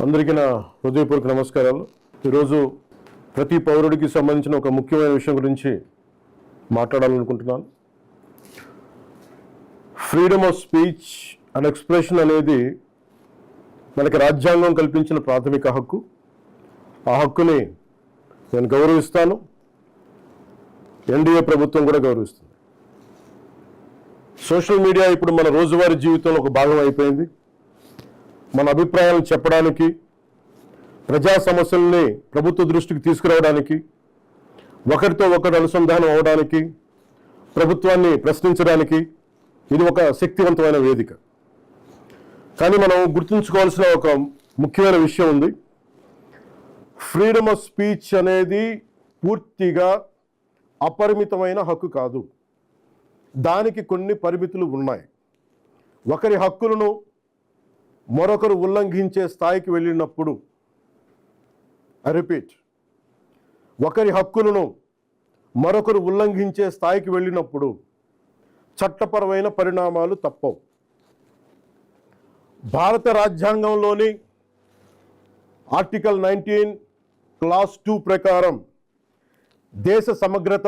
అందరికీ నా హృదయపూర్వక నమస్కారాలు. ఈరోజు ప్రతి పౌరుడికి సంబంధించిన ఒక ముఖ్యమైన విషయం గురించి మాట్లాడాలనుకుంటున్నాను. Freedom of speech and expression అనేది మనకి రాజ్యాంగం కల్పించిన ప్రాథమిక హక్కు. ఆ హక్కుని నేను గౌరవిస్తాను. ఎన్డీఏ ప్రభుత్వం కూడా గౌరవిస్తుంది. సోషల్ మీడియా ఇప్పుడు మన రోజువారీ జీవితంలో ఒక భాగం అయిపోయింది. మన అభిప్రాయాలను చెప్పడానికి, ప్రజా సమస్యల్ని ప్రభుత్వ దృష్టికి తీసుకురావడానికి, ఒకరితో ఒకరు అనుసంధానం అవడానికి, ప్రభుత్వాన్ని ప్రశ్నించడానికి ఇది ఒక శక్తివంతమైన వేదిక. కానీ మనం గుర్తుంచుకోవాల్సిన ఒక ముఖ్యమైన విషయం ఉంది. ఫ్రీడమ్ ఆఫ్ స్పీచ్ అనేది పూర్తిగా అపరిమితమైన హక్కు కాదు. దానికి కొన్ని పరిమితులు ఉన్నాయి. ఒకరి హక్కులను మరొకరు ఉల్లంఘించే స్థాయికి వెళ్ళినప్పుడు, ఐ రిపీట్, ఒకరి హక్కులను మరొకరు ఉల్లంఘించే స్థాయికి వెళ్ళినప్పుడు చట్టపరమైన పరిణామాలు తప్పవు. భారత రాజ్యాంగంలోని ఆర్టికల్ 19 క్లాస్ 2 ప్రకారం దేశ సమగ్రత,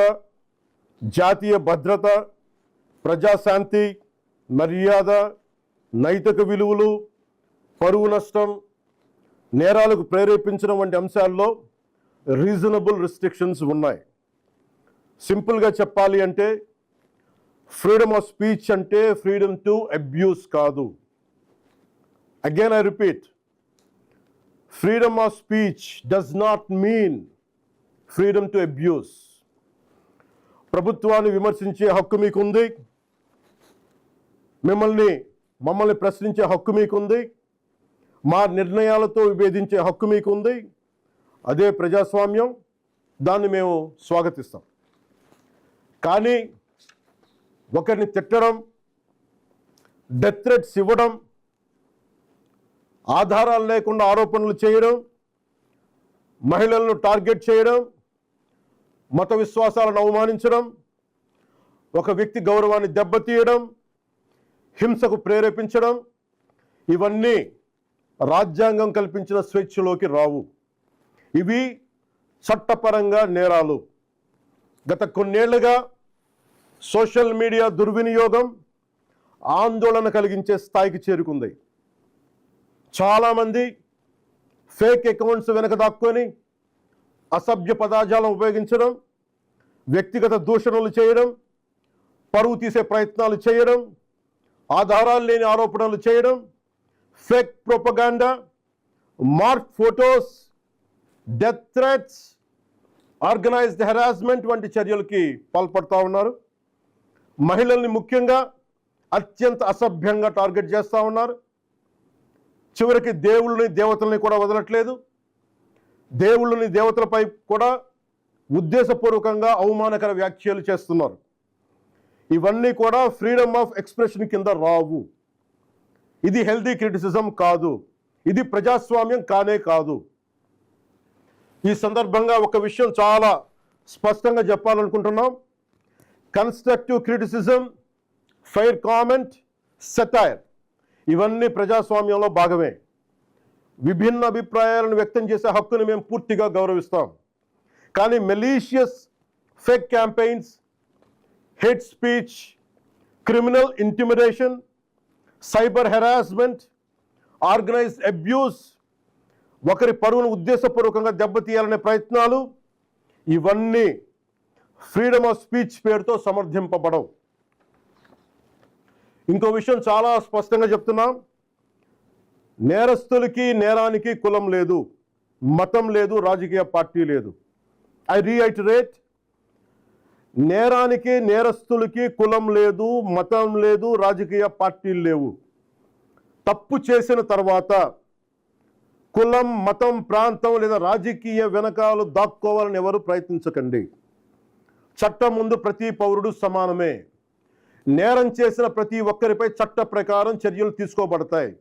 జాతీయ భద్రత, ప్రజాశాంతి, మర్యాద, నైతిక విలువలు, పరువు నష్టం, నేరాలకు ప్రేరేపించడం వంటి అంశాల్లో రీజనబుల్ రిస్ట్రిక్షన్స్ ఉన్నాయి. సింపుల్గా చెప్పాలి అంటే ఫ్రీడమ్ ఆఫ్ స్పీచ్ అంటే ఫ్రీడమ్ టు అబ్యూస్ కాదు. Again I repeat, freedom of speech does not mean freedom to abuse. ప్రభుత్వాన్ని విమర్శించే హక్కు మీకుంది. మమ్మల్ని ప్రశ్నించే హక్కు మీకుంది. మా నిర్ణయాలతో విభేదించే హక్కు మీకుంది. అదే ప్రజాస్వామ్యం. దాన్ని మేము స్వాగతిస్తాం. కానీ ఒకరిని తిట్టడం, డెత్ థ్రెట్స్ ఇవ్వడం, ఆధారాలు లేకుండా ఆరోపణలు చేయడం, మహిళలను టార్గెట్ చేయడం, మత విశ్వాసాలను అవమానించడం, ఒక వ్యక్తి గౌరవాన్ని దెబ్బతీయడం, హింసకు ప్రేరేపించడం, ఇవన్నీ రాజ్యాంగం కల్పించిన స్వేచ్ఛలోకి రావు. ఇవి చట్టపరంగా నేరాలు. గత కొన్నేళ్లుగా సోషల్ మీడియా దుర్వినియోగం ఆందోళన కలిగించే స్థాయికి చేరుకుంది. చాలామంది ఫేక్ అకౌంట్స్ వెనక దాక్కొని అసభ్య పదజాలం ఉపయోగించడం, వ్యక్తిగత దూషణలు చేయడం, పరువు తీసే ప్రయత్నాలు చేయడం, ఆధారాలు లేని ఆరోపణలు చేయడం, fake propaganda, mark photos, death threats, organised harassment వంటి చర్యలకి పాల్పడుతూ ఉన్నారు. మహిళల్ని ముఖ్యంగా అత్యంత అసభ్యంగా టార్గెట్ చేస్తూ ఉన్నారు. చివరికి దేవుళ్ళని, దేవతల్ని కూడా వదలట్లేదు. దేవుళ్ళని, దేవతలపై కూడా ఉద్దేశపూర్వకంగా అవమానకర వ్యాఖ్యలు చేస్తున్నారు. ఇవన్నీ కూడా ఫ్రీడమ్ ఆఫ్ ఎక్స్ప్రెషన్ కింద రావు. ఇది హెల్దీ క్రిటిసిజం కాదు. ఇది ప్రజాస్వామ్యం కానే కాదు. ఈ సందర్భంగా ఒక విషయం చాలా స్పష్టంగా చెప్పాలనుకుంటున్నాం. Constructive criticism, fair comment, satire ఇవన్నీ ప్రజాస్వామ్యంలో భాగమే. విభిన్న అభిప్రాయాలను వ్యక్తం చేసే హక్కుని మేము పూర్తిగా గౌరవిస్తాం. కానీ malicious fake campaigns, hate speech, criminal intimidation, cyber harassment, organised abuse, ఒకరి పరువును ఉద్దేశపూర్వకంగా దెబ్బతీయాలనే ప్రయత్నాలు, ఇవన్నీ ఫ్రీడమ్ ఆఫ్ స్పీచ్ పేరుతో సమర్థింపబడవు. ఇంకో విషయం చాలా స్పష్టంగా చెప్తున్నాం. నేరస్తులకి, నేరానికి కులం లేదు, మతం లేదు, రాజకీయ పార్టీ లేదు. ఐ రీఐటరేట్, నేరానికి, నేరస్తులకి కులం లేదు, మతం లేదు, రాజకీయ పార్టీలు లేవు. తప్పు చేసిన తర్వాత కులం, మతం, ప్రాంతం లేదా రాజకీయ వెనకాలు దాక్కోవాలని ఎవరు ప్రయత్నించకండి. చట్టం ముందు ప్రతి పౌరుడు సమానమే. నేరం చేసిన ప్రతి ఒక్కరిపై చట్ట ప్రకారం చర్యలు తీసుకోబడతాయి.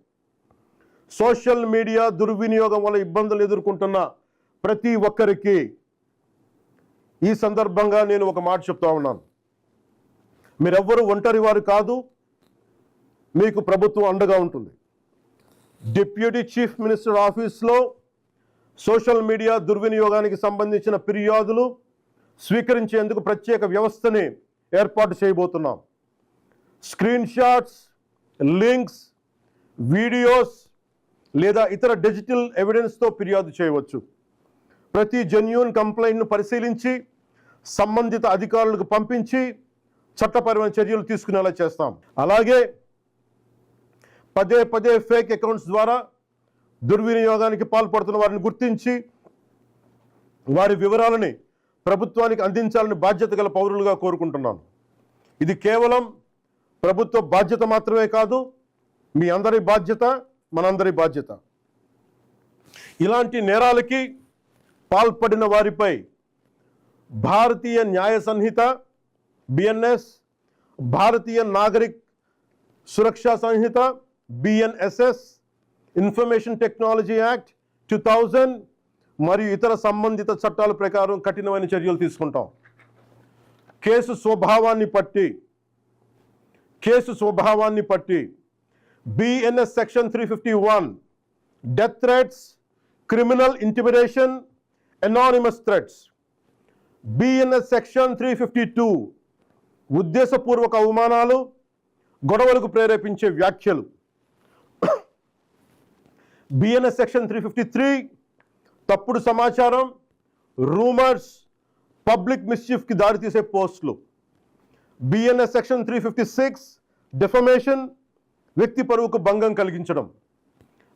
సోషల్ మీడియా దుర్వినియోగం వల్ల ఇబ్బందులు ఎదుర్కొంటున్న ప్రతి ఒక్కరికి ఈ సందర్భంగా నేను ఒక మాట చెప్తా ఉన్నాను. మీరెవ్వరూ ఒంటరి వారు కాదు. మీకు ప్రభుత్వం అండగా ఉంటుంది. డిప్యూటీ చీఫ్ మినిస్టర్ ఆఫీస్లో సోషల్ మీడియా దుర్వినియోగానికి సంబంధించిన ఫిర్యాదులు స్వీకరించేందుకు ప్రత్యేక వ్యవస్థని ఏర్పాటు చేయబోతున్నాం. స్క్రీన్ షాట్స్, లింక్స్, వీడియోస్ లేదా ఇతర డిజిటల్ ఎవిడెన్స్తో ఫిర్యాదు చేయవచ్చు. ప్రతి జెన్యూన్ కంప్లైంట్ను పరిశీలించి సంబంధిత అధికారులకు పంపించి చట్టపరమైన చర్యలు తీసుకునేలా చేస్తాం. అలాగే పదే పదే ఫేక్ అకౌంట్స్ ద్వారా దుర్వినియోగానికి పాల్పడుతున్న వారిని గుర్తించి వారి వివరాలని ప్రభుత్వానికి అందించాలని బాధ్యత గల పౌరులుగా కోరుకుంటున్నాను. ఇది కేవలం ప్రభుత్వ బాధ్యత మాత్రమే కాదు, మీ అందరి బాధ్యత, మనందరి బాధ్యత. ఇలాంటి నేరాలకి పాల్పడిన వారిపై భారతీయ న్యాయ సంహిత BNS, భారతీయ నాగరిక్ సురక్షా సంహిత BNSS, ఇన్ఫర్మేషన్ టెక్నాలజీ యాక్ట్ 2000 మరియు ఇతర సంబంధిత చట్టాల ప్రకారం కఠినమైన చర్యలు తీసుకుంటాం. కేసు స్వభావాన్ని బట్టి BNS section 351 death threats, criminal intimidation, anonymous threats. BNS section 352 ఉద్దేశపూర్వక అవమానాలు, గొడవలకు ప్రేరేపించే వ్యాఖ్యలు. BNS సెక్షన్ 353 తప్పుడు సమాచారం, రూమర్స్, పబ్లిక్ మిస్చీఫ్కి దారితీసే పోస్టులు. BNS సెక్షన్ 356 డిఫమేషన్, వ్యక్తి పరువుకు భంగం కలిగించడం.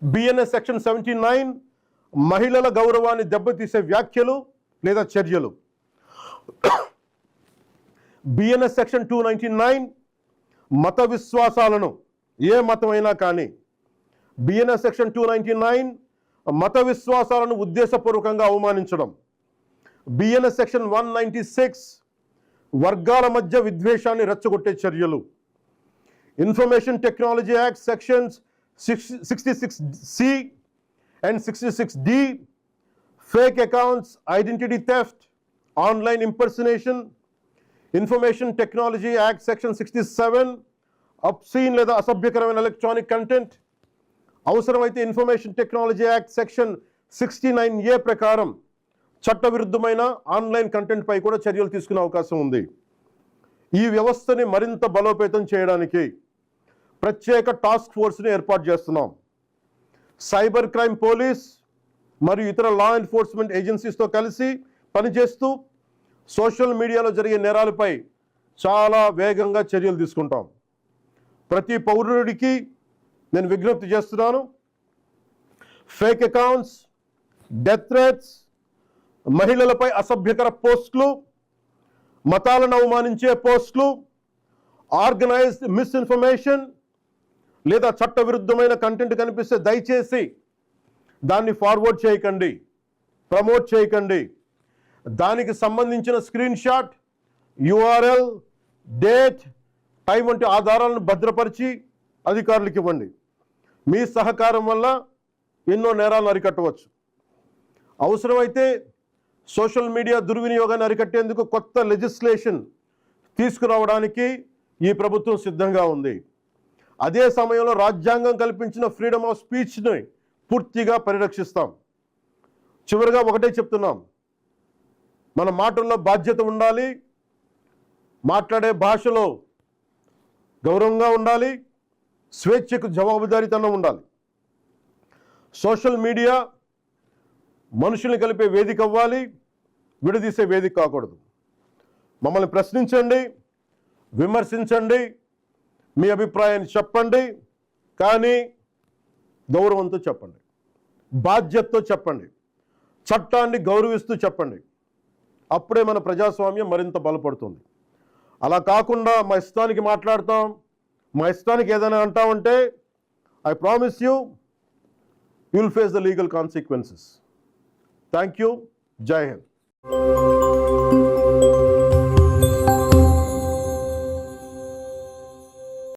BNS సెక్షన్ 79 మహిళల గౌరవాన్ని దెబ్బతీసే వ్యాఖ్యలు లేదా చర్యలు. BNS సెక్షన్ 299 మత విశ్వాసాలను, ఏ మతమైనా కానీ, BNS సెక్షన్ 299 మత విశ్వాసాలను ఉద్దేశపూర్వకంగా అవమానించడం. BNS సెక్షన్ 196 వర్గాల మధ్య విద్వేషాన్ని రెచ్చగొట్టే చర్యలు. Information technology act sections 66C and 66D fake accounts, identity theft, online impersonation. Information technology act section 67 obscene లేదా అసభ్యకరమైన ఎలక్ట్రానిక్ కంటెంట్. అవసరమైతే information technology act section 69A ప్రకారం చట్టవిరుద్ధమైన ఆన్లైన్ కంటెంట్ పై కూడా చర్యలు తీసుకునే అవకాశం ఉంది. ఈ వ్యవస్థని మరింత బలోపేతం చేయడానికి ప్రత్యేక టాస్క్ ఫోర్స్ని ఏర్పాటు చేస్తున్నాం. సైబర్ క్రైమ్ పోలీస్ మరియు ఇతర లా ఎన్ఫోర్స్మెంట్ ఏజెన్సీస్తో కలిసి పనిచేస్తూ సోషల్ మీడియాలో జరిగే నేరాలపై చాలా వేగంగా చర్యలు తీసుకుంటాం. ప్రతి పౌరుడికి నేను విజ్ఞప్తి చేస్తున్నాను, ఫేక్ అకౌంట్స్, డెత్ థ్రెట్స్, మహిళలపై అసభ్యకర పోస్టులు, మతాలను అవమానించే పోస్టులు, ఆర్గనైజ్డ్ మిస్ఇన్ఫర్మేషన్ లేదా చట్టవిరుద్ధమైన కంటెంట్ కనిపిస్తే దయచేసి దాన్ని ఫార్వర్డ్ చేయకండి, ప్రమోట్ చేయకండి. దానికి సంబంధించిన screen shot, URL, date, time వంటి ఆధారాలను భద్రపరిచి అధికారులకు ఇవ్వండి. మీ సహకారం వల్ల ఎన్నో నేరాలను అరికట్టవచ్చు. అవసరమైతే సోషల్ మీడియా దుర్వినియోగాన్ని అరికట్టేందుకు కొత్త లెజిస్లేషన్ తీసుకురావడానికి ఈ ప్రభుత్వం సిద్ధంగా ఉంది. అదే సమయంలో రాజ్యాంగం కల్పించిన ఫ్రీడమ్ ఆఫ్ స్పీచ్ని పూర్తిగా పరిరక్షిస్తాం. చివరిగా ఒకటే చెప్తున్నాం, మన మాటల్లో బాధ్యత ఉండాలి, మాట్లాడే భాషలో గౌరవంగా ఉండాలి, స్వేచ్ఛకు జవాబుదారీతనం ఉండాలి. సోషల్ మీడియా మనుషుల్ని కలిపే వేదిక అవ్వాలి, విడదీసే వేదిక కాకూడదు. మమ్మల్ని ప్రశ్నించండి, విమర్శించండి, మీ అభిప్రాయాన్ని చెప్పండి, కానీ గౌరవంతో చెప్పండి, బాధ్యతతో చెప్పండి, చట్టాన్ని గౌరవిస్తూ చెప్పండి. అప్పుడే మన ప్రజాస్వామ్యం మరింత బలపడుతుంది. అలా కాకుండా మా ఇష్టానికి మాట్లాడతాం, మా ఇష్టానికి ఏదైనా అంటామంటే I promise you will face the legal consequences. Thank you. Jai Hind.